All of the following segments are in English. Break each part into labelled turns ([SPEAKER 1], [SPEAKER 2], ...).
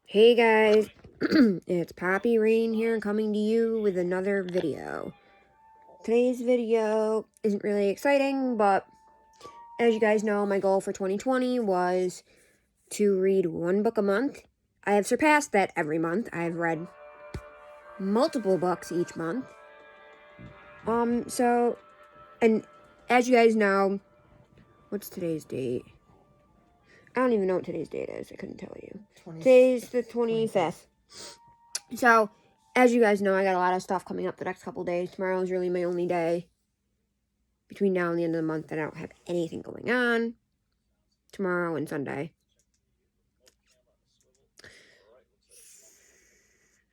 [SPEAKER 1] Hey guys, it's Poppy Rain here coming to you with another video. Today's video isn't really exciting, but as you guys know, my goal for 2020 was to read one book a month. I have surpassed that every month. I've read multiple books each month. And as you guys know, what's today's date? I don't even know what today's date is. I couldn't tell you. Today's the 25th. So, as you guys know, I got a lot of stuff coming up the next couple days. Tomorrow is really my only day. Between now and the end of the month, I don't have anything going on. Tomorrow and Sunday.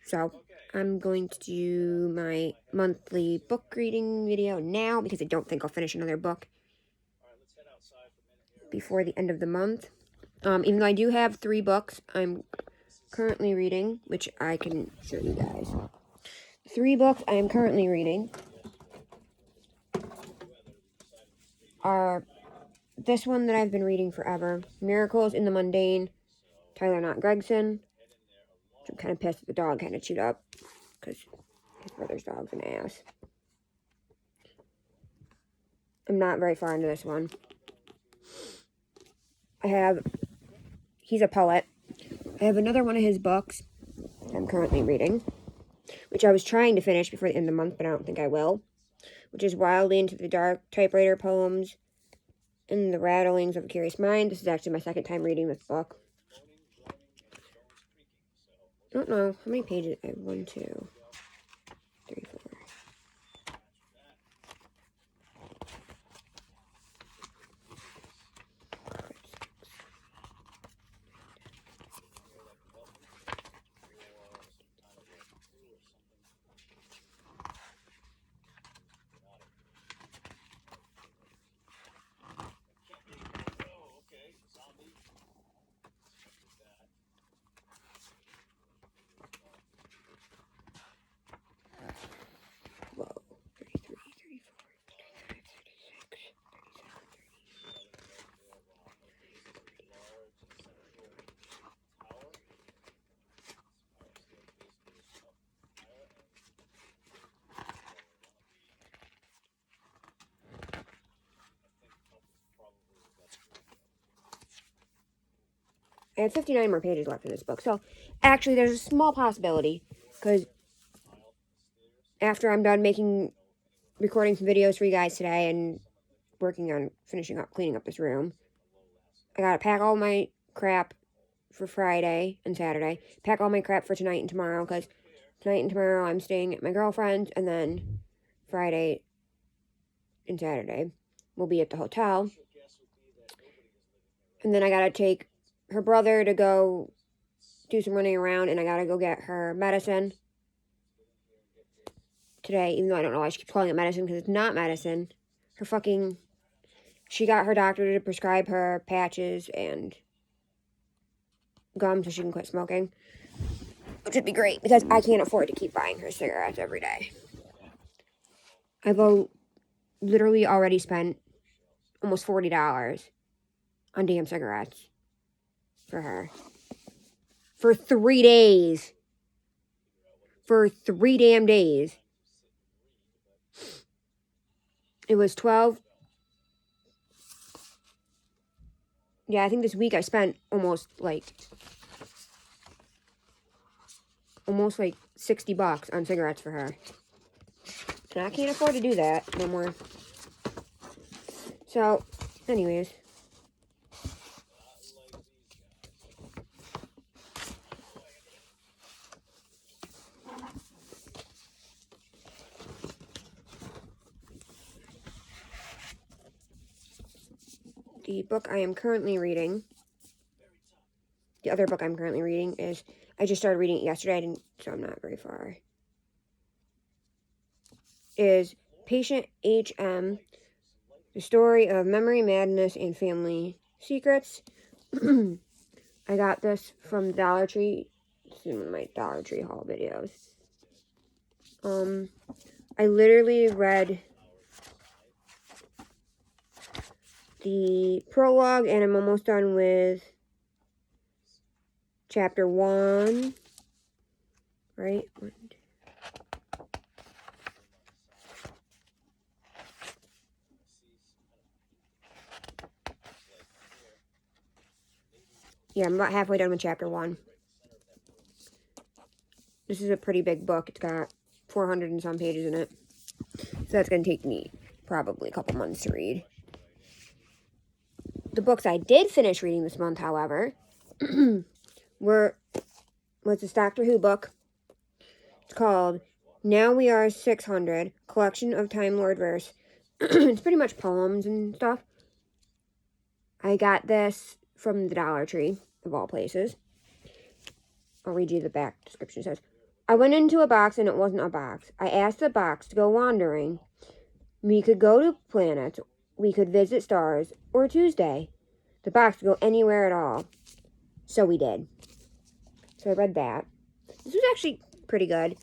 [SPEAKER 1] So, I'm going to do my monthly book reading video now because I don't think I'll finish another book before the end of the month. Even though I do have 3 books I'm currently reading, which I can show you guys. 3 books I am currently reading are this one that I've been reading forever, Miracles in the Mundane, Tyler Not Gregson. Which I'm kind of pissed that the dog kind of chewed up because his brother's dog's an ass. I'm not very far into this one. He's a poet. I have another one of his books I'm currently reading, which I was trying to finish before the end of the month, but I don't think I will, which is Wildly Into the Dark, Typewriter Poems, and the Rattlings of a Curious Mind. This is actually my second time reading this book. I don't know how many pages I have. 1, 2, 3, 4. Whoa. 33, 34, 35, 36, 37. I have 59 more pages left in this book. So, actually, there's a small possibility, because after I'm done recording some videos for you guys today and working on cleaning up this room, I gotta pack all my crap for Friday and Saturday, pack all my crap for tonight and tomorrow, because tonight and tomorrow I'm staying at my girlfriend's, and then Friday and Saturday we'll be at the hotel. And then I gotta take her brother to go do some running around, and I gotta go get her medicine today, even though I don't know why she keeps calling it medicine, because it's not medicine. She got her doctor to prescribe her patches and gum so she can quit smoking, which would be great, because I can't afford to keep buying her cigarettes every day. I've literally already spent almost $40 on damn cigarettes for her. For 3 days. For 3 damn days. It was 12. Yeah, I think this week I spent almost like $60 on cigarettes for her. And I can't afford to do that no more. So, anyways. The book I am currently reading, the other book I'm currently reading is, I just started reading it yesterday, so I'm not very far, is Patient H.M., The Story of Memory, Madness, and Family Secrets. I got this from Dollar Tree. It's in one of my Dollar Tree haul videos. I literally read the prologue, and I'm almost done with chapter 1. Right? Yeah, I'm about halfway done with chapter 1. This is a pretty big book. It's got 400 and some pages in it. So that's going to take me probably a couple months to read. The books I did finish reading this month, however, was this Doctor Who book. It's called Now We Are 600, Collection of Time Lord Verse. It's pretty much poems and stuff. I got this from the Dollar Tree, of all places. I'll read you the back description. It says, I went into a box and it wasn't a box. I asked the box to go wandering. We could go to planets, we could visit stars, or Tuesday. The box could go anywhere at all. So we did. So I read that. This was actually pretty good.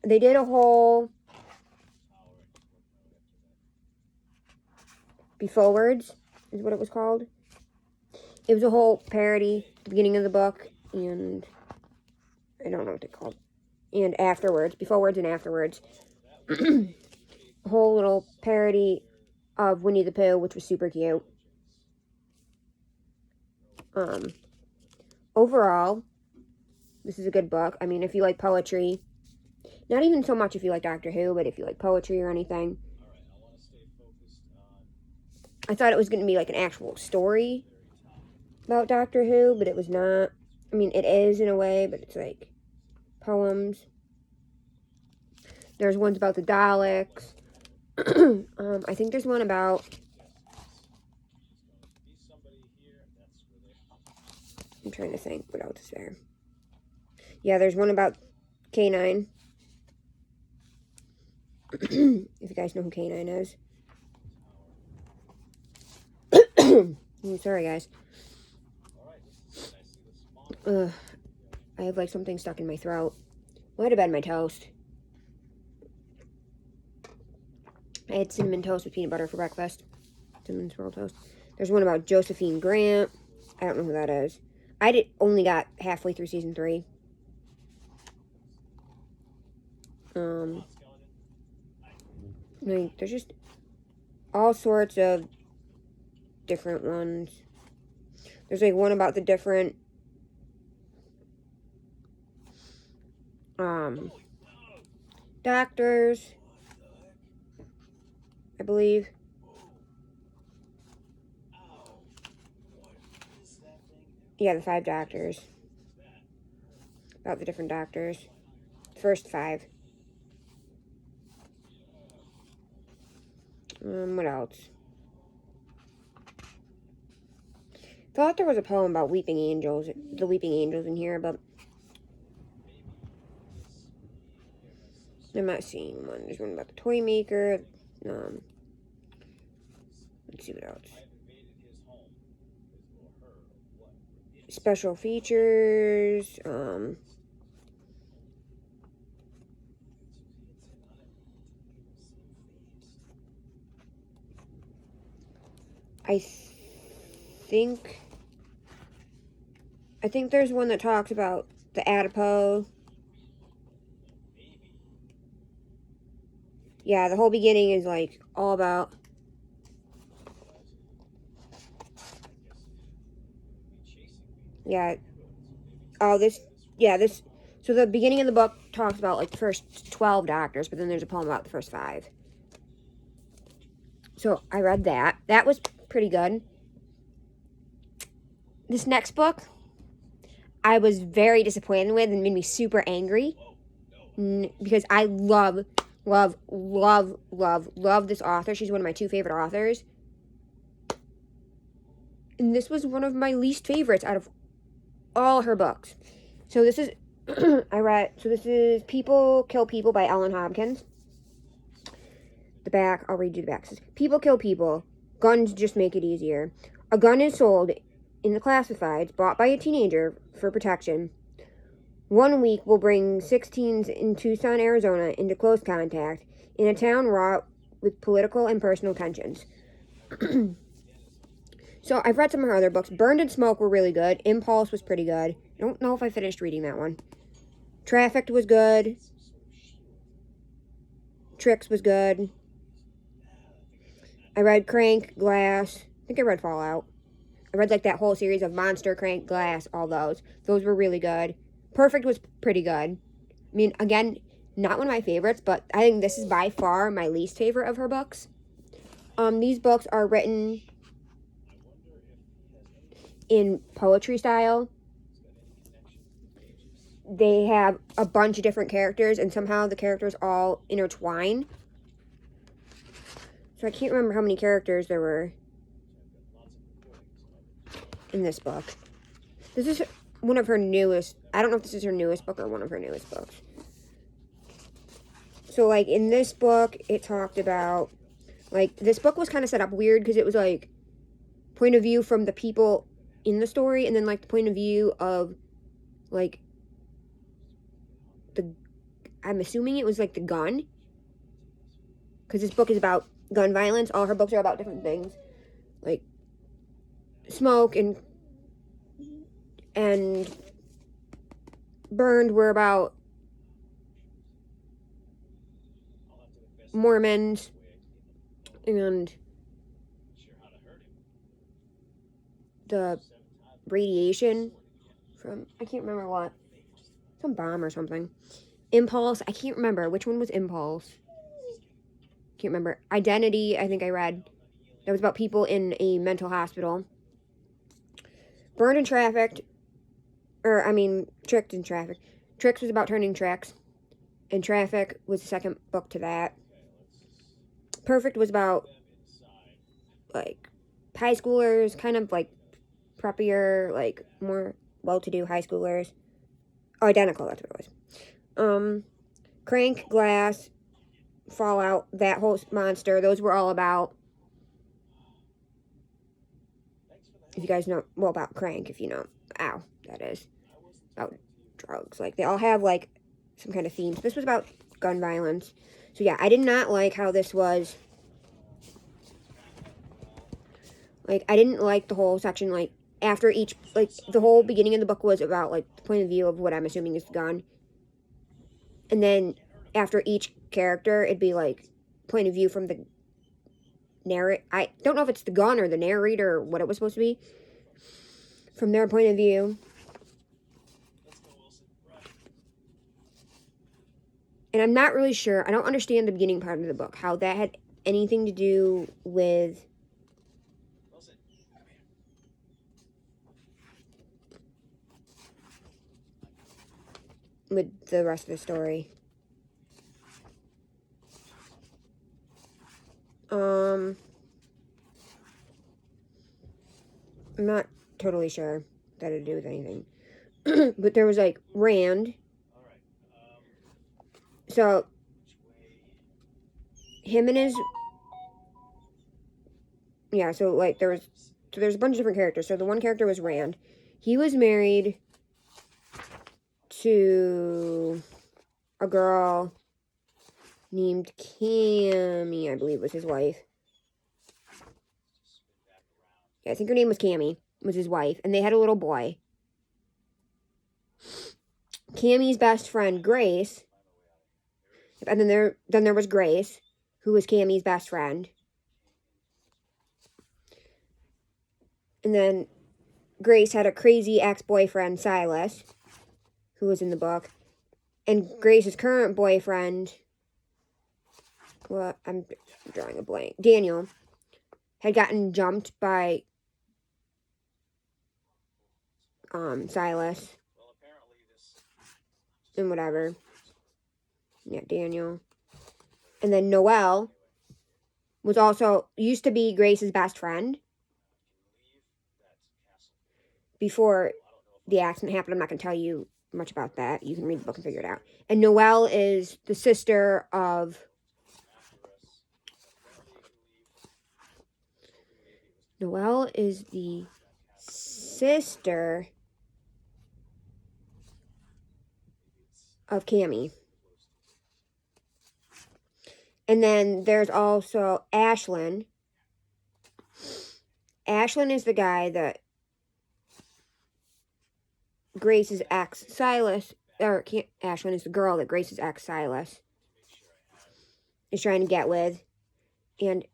[SPEAKER 1] They did a whole Before Words is what it was called. It was a whole parody at the beginning of the book, and I don't know what they're called. And afterwards, Before Words and afterwards. A whole little parody of Winnie the Pooh, which was super cute. Overall, this is a good book. I mean, if you like poetry, not even so much if you like Doctor Who, but if you like poetry or anything. I thought it was going to be like an actual story about Doctor Who, but it was not. I mean, it is in a way, but it's like poems. There's ones about the Daleks. I think there's one about... I'm trying to think what else is there. Yeah, there's one about K9. If you guys know who K9 is. Sorry, guys. I have like something stuck in my throat. Might have been my toast. I had cinnamon toast with peanut butter for breakfast. Cinnamon swirl toast. There's one about Josephine Grant. I don't know who that is. Only got halfway through season 3. There's just all sorts of different ones. There's like one about the different doctors, I believe. Yeah, the 5 doctors. About the different doctors. First 5. What else? Thought there was a poem about weeping angels, the weeping angels in here, but I'm not seeing one. There's one about the toy maker. Let's see what else. Special features. I think there's one that talks about the adipose. Yeah, the whole beginning is like all about so the beginning of the book talks about like the first 12 doctors, but then there's a poem about the first 5. So I read that. That was pretty good. This next book, I was very disappointed with and made me super angry because I love this author. She's one of my 2 favorite authors. And this was one of my least favorites out of all her books. So this is, this is People Kill People by Ellen Hopkins. The back, I'll read you the back. It says, people kill people. Guns just make it easier. A gun is sold in the classifieds, bought by a teenager for protection. 1 week will bring 6 teens in Tucson, Arizona into close contact in a town wrought with political and personal tensions. So I've read some of her other books. Burned in Smoke were really good. Impulse was pretty good. I don't know if I finished reading that one. Trafficked was good. Tricks was good. I read Crank, Glass. I think I read Fallout. I read like that whole series of Monster, Crank, Glass, all those. Those were really good. Perfect was pretty good. I mean, again, not one of my favorites, but I think this is by far my least favorite of her books. These books are written in poetry style. They have a bunch of different characters, and somehow the characters all intertwine. So I can't remember how many characters there were in this book. This is one of her newest. I don't know if this is her newest book or one of her newest books. So, like, in this book, it talked about, like, this book was kind of set up weird because it was, like, point of view from the people in the story, and then, like, the point of view of, like, I'm assuming it was, like, the gun. Because this book is about gun violence. All her books are about different things. Like, Smoke and Burned were about Mormons and the radiation from, I can't remember what, some bomb or something. Impulse, I can't remember. Which one was Impulse? Can't remember. Identity, I think I read. That was about people in a mental hospital. Burned and Trafficked, Tricked and Trafficked. Tricks was about turning tricks, and Traffic was the second book to that. Perfect was about, like, high schoolers, kind of, like, preppier, like, more well-to-do high schoolers. Oh, Identical, that's what it was. Crank, Glass, Fallout, that whole monster, those were all about, if you guys know, well, about Crank, if you know, that is, about drugs. Like, they all have, like, some kind of themes. This was about gun violence. So, yeah, I did not like how this was, like, I didn't like the whole section, like, after each, like, the whole beginning of the book was about, like, the point of view of what I'm assuming is the gun. And then after each character, it'd be, like, point of view from the narrator. I don't know if it's the gun or the narrator or what it was supposed to be. From their point of view. And I'm not really sure. I don't understand the beginning part of the book. How that had anything to do with the rest of the story. I'm not totally sure that had to do with anything. But there was, like, Rand. So, him and his... Yeah, so, like, there's a bunch of different characters. So, the one character was Rand. He was married to a girl named Cammy, I believe was his wife. Yeah, I think her name was Cammy, was his wife. And they had a little boy. Cammy's best friend, Grace. And then there was Grace, who was Cammy's best friend. And then Grace had a crazy ex-boyfriend, Silas, who was in the book. And Grace's current boyfriend, well, I'm drawing a blank, Daniel, had gotten jumped by Silas. And whatever. Yeah, Daniel. And then Noelle was also, used to be Grace's best friend. Before the accident happened, I'm not going to tell you much about that. You can read the book and figure it out. And Noelle is the sister of... Noelle is the sister of Cammy. And then there's also Ashlyn. Ashlyn is the guy that Grace's ex, Silas, or Ashlyn is the girl that Grace's ex, Silas, is trying to get with. And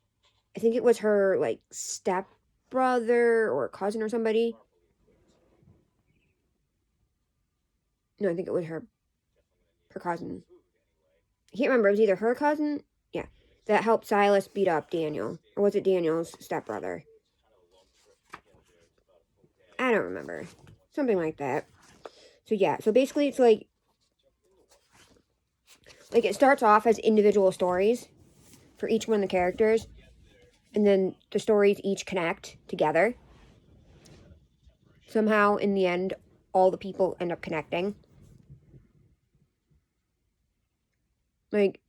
[SPEAKER 1] I think it was her, like, stepbrother or cousin or somebody. No, I think it was her cousin. I can't remember. It was either her cousin, yeah, that helped Silas beat up Daniel. Or was it Daniel's stepbrother? I don't remember. Something like that. So, yeah. So, basically, it's like it starts off as individual stories for each one of the characters. And then the stories each connect together. Somehow, in the end, all the people end up connecting. Like,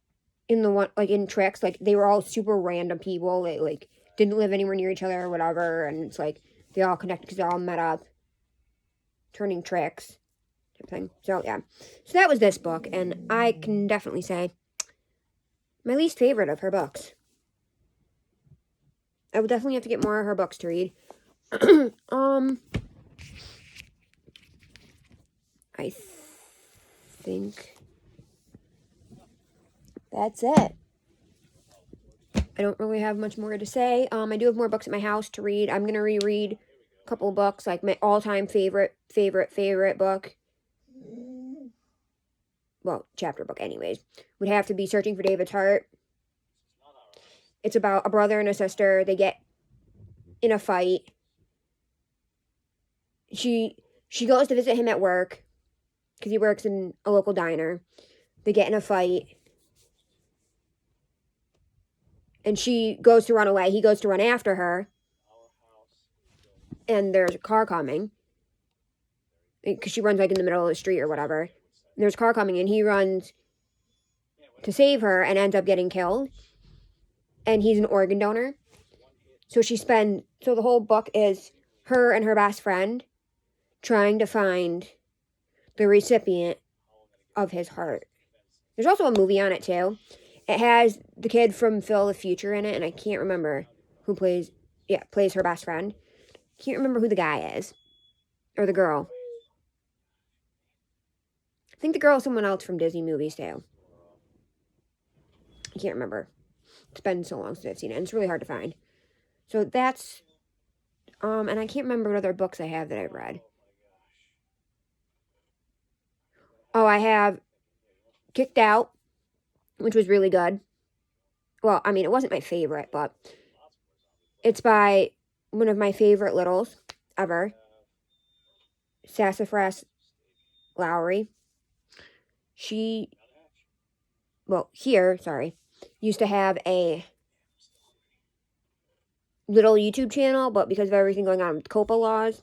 [SPEAKER 1] in Tricks, like, they were all super random people. They, like, didn't live anywhere near each other or whatever. And it's like, they all connected because they all met up. Turning tricks. Type thing. So, yeah. So, that was this book. And I can definitely say my least favorite of her books. I would definitely have to get more of her books to read. I think that's it. I don't really have much more to say. I do have more books at my house to read. I'm going to reread a couple of books, like my all-time favorite book. Well, chapter book anyways. Would have to be Searching for David's Heart. It's about a brother and a sister. They get in a fight. She goes to visit him at work because he works in a local diner. They get in a fight. And she goes to run away. He goes to run after her. And there's a car coming. Because she runs like in the middle of the street or whatever. And there's a car coming and he runs to save her and ends up getting killed. And he's an organ donor. So the whole book is her and her best friend trying to find the recipient of his heart. There's also a movie on it too. It has the kid from Phil the Future in it, and I can't remember who plays her best friend. Can't remember who the guy is. Or the girl. I think the girl is someone else from Disney movies too. I can't remember. It's been so long since I've seen it, and it's really hard to find. So that's, and I can't remember what other books I have that I've read. Oh, I have Kicked Out, which was really good. Well, I mean, it wasn't my favorite, but it's by one of my favorite littles ever, Sassafras Lowry. Used to have a little YouTube channel, but because of everything going on with COPA laws,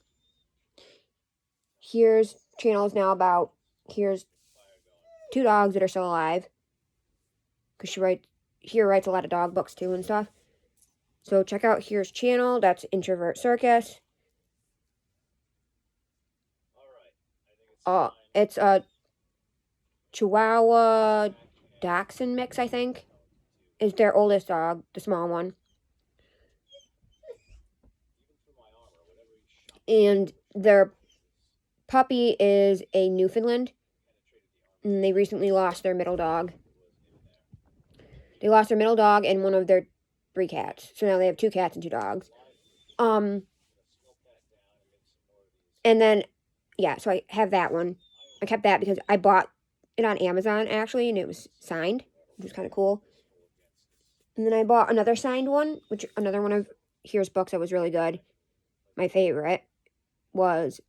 [SPEAKER 1] here's channels now about, here's 2 dogs that are still alive, because she writes a lot of dog books too and stuff. So check out Here's channel. That's Introvert Circus. It's a Chihuahua Dachshund mix, I think, is their oldest dog, the small one. And their puppy is a Newfoundland. And they recently lost their middle dog. They lost their middle dog and one of their 3 cats. So now they have 2 cats and 2 dogs. And then, yeah, so I have that one. I kept that because I bought it on Amazon, actually, and it was signed, which was kind of cool. And then I bought another signed one, which another one of Here's books that was really good. My favorite was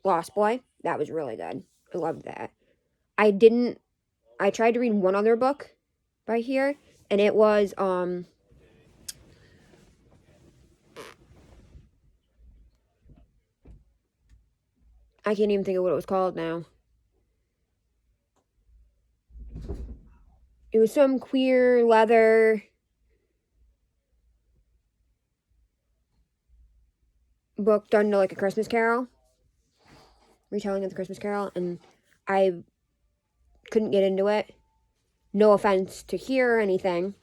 [SPEAKER 1] Lost Boy. That was really good. I loved that. I tried to read one other book by here, and it was, I can't even think of what it was called now. It was some queer leather book done to like a Christmas Carol. Retelling of the Christmas Carol, and I couldn't get into it. No offense to Here or anything.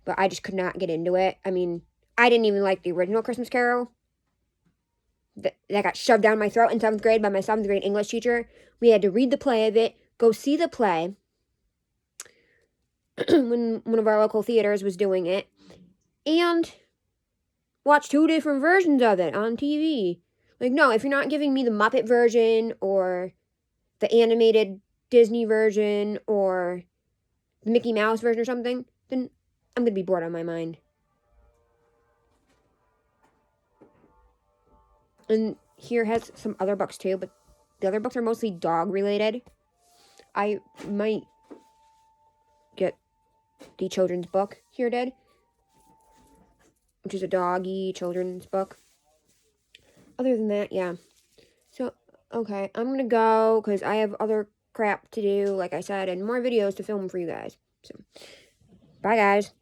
[SPEAKER 1] but I just could not get into it. I mean, I didn't even like the original Christmas Carol. That got shoved down my throat in 7th grade by my 7th grade English teacher. We had to read the play of it, go see the play when one of our local theaters was doing it, and watch 2 different versions of it on TV. Like, no, if you're not giving me the Muppet version or the animated Disney version or the Mickey Mouse version or something, then I'm going to be bored on my mind. And here has some other books too, but the other books are mostly dog related. I might get the children's book here did, which is a doggy children's book. Other than that, yeah. So, okay, I'm going to go because I have other crap to do, like I said, and more videos to film for you guys. So, bye guys.